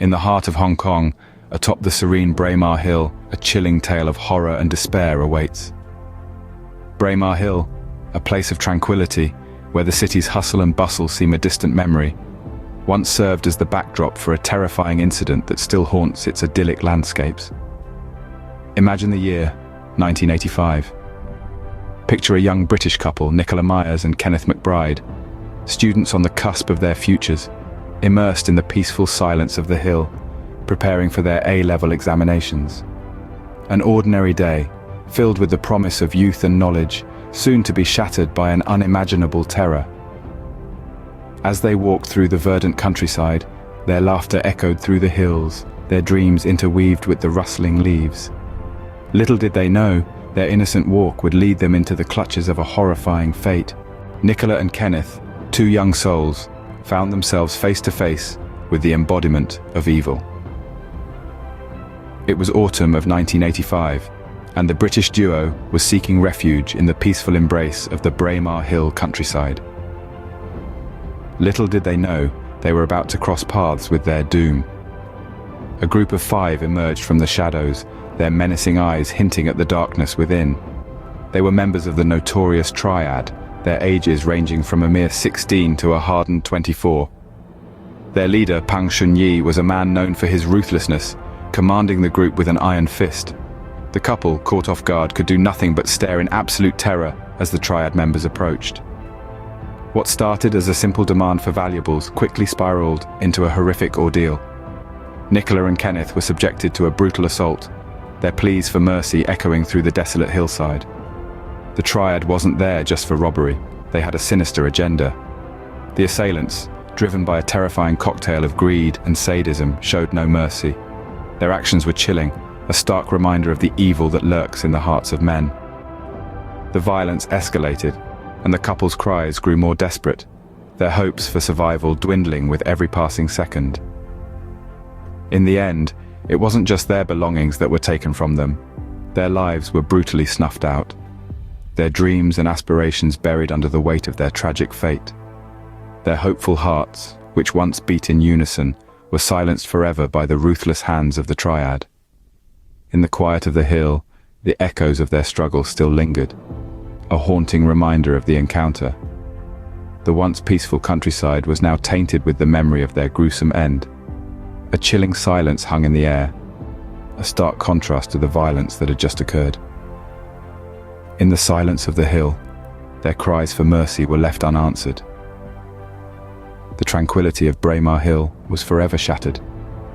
In the heart of Hong Kong, atop the serene Braemar Hill, a chilling tale of horror and despair awaits. Braemar Hill, a place of tranquility, where the city's hustle and bustle seem a distant memory, once served as the backdrop for a terrifying incident that still haunts its idyllic landscapes. Imagine the year, 1985. Picture a young British couple, Nicola Myers and Kenneth McBride, students on the cusp of their futures, immersed in the peaceful silence of the hill, preparing for their A-level examinations. An ordinary day, filled with the promise of youth and knowledge, soon to be shattered by an unimaginable terror. As they walked through the verdant countryside, their laughter echoed through the hills, their dreams interweaved with the rustling leaves. Little did they know, their innocent walk would lead them into the clutches of a horrifying fate. Nicola and Kenneth, two young souls, found themselves face to face with the embodiment of evil. It was autumn of 1985, and the British duo was seeking refuge in the peaceful embrace of the Braemar Hill countryside. Little did they know they were about to cross paths with their doom. A group of 5 emerged from the shadows, their menacing eyes hinting at the darkness within. They were members of the notorious Triad, their ages ranging from a mere 16 to a hardened 24. Their leader, Pang Shun-yi, was a man known for his ruthlessness, commanding the group with an iron fist. The couple, caught off guard, could do nothing but stare in absolute terror as the Triad members approached. What started as a simple demand for valuables quickly spiraled into a horrific ordeal. Nicola and Kenneth were subjected to a brutal assault, their pleas for mercy echoing through the desolate hillside. The Triad wasn't there just for robbery, they had a sinister agenda. The assailants, driven by a terrifying cocktail of greed and sadism, showed no mercy. Their actions were chilling, a stark reminder of the evil that lurks in the hearts of men. The violence escalated, and the couple's cries grew more desperate, their hopes for survival dwindling with every passing second. In the end, it wasn't just their belongings that were taken from them. Their lives were brutally snuffed out, their dreams and aspirations buried under the weight of their tragic fate. Their hopeful hearts, which once beat in unison, were silenced forever by the ruthless hands of the Triad. In the quiet of the hill, the echoes of their struggle still lingered, a haunting reminder of the encounter. The once peaceful countryside was now tainted with the memory of their gruesome end. A chilling silence hung in the air, a stark contrast to the violence that had just occurred. In the silence of the hill, their cries for mercy were left unanswered. The tranquility of Braemar Hill was forever shattered,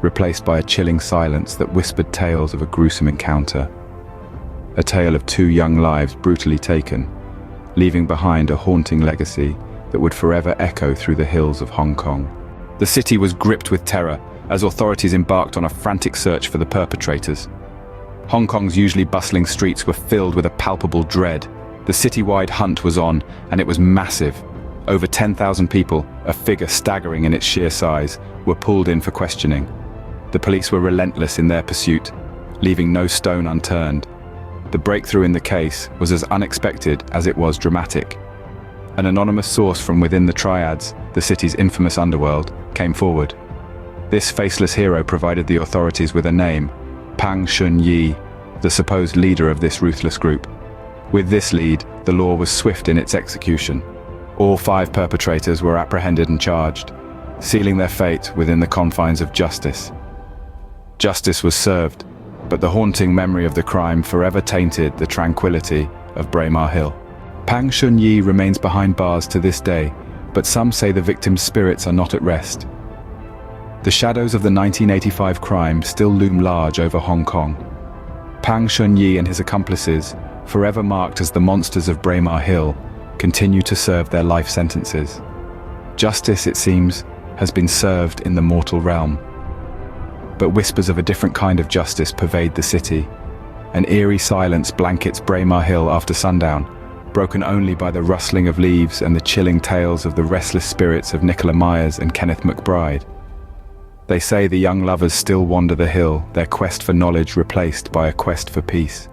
replaced by a chilling silence that whispered tales of a gruesome encounter. A tale of 2 young lives brutally taken, leaving behind a haunting legacy that would forever echo through the hills of Hong Kong. The city was gripped with terror as authorities embarked on a frantic search for the perpetrators. Hong Kong's usually bustling streets were filled with a palpable dread. The citywide hunt was on, and it was massive. Over 10,000 people, a figure staggering in its sheer size, were pulled in for questioning. The police were relentless in their pursuit, leaving no stone unturned. The breakthrough in the case was as unexpected as it was dramatic. An anonymous source from within the Triads, the city's infamous underworld, came forward. This faceless hero provided the authorities with a name, Pang Shun-yi, the supposed leader of this ruthless group. With this lead, the law was swift in its execution. All 5 perpetrators were apprehended and charged, sealing their fate within the confines of justice. Justice was served, but the haunting memory of the crime forever tainted the tranquility of Braemar Hill. Pang Shun-yi remains behind bars to this day, but some say the victims' spirits are not at rest. The shadows of the 1985 crime still loom large over Hong Kong. Pang Shun-yi and his accomplices, forever marked as the monsters of Braemar Hill, continue to serve their life sentences. Justice, it seems, has been served in the mortal realm. But whispers of a different kind of justice pervade the city. An eerie silence blankets Braemar Hill after sundown, broken only by the rustling of leaves and the chilling tales of the restless spirits of Nicola Myers and Kenneth McBride. They say the young lovers still wander the hill, their quest for knowledge replaced by a quest for peace.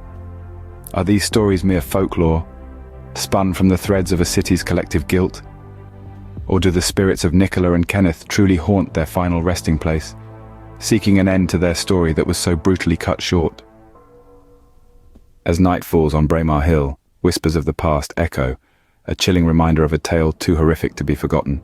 Are these stories mere folklore, spun from the threads of a city's collective guilt? Or do the spirits of Nicola and Kenneth truly haunt their final resting place, seeking an end to their story that was so brutally cut short. As night falls on Braemar Hill, whispers of the past echo, a chilling reminder of a tale too horrific to be forgotten.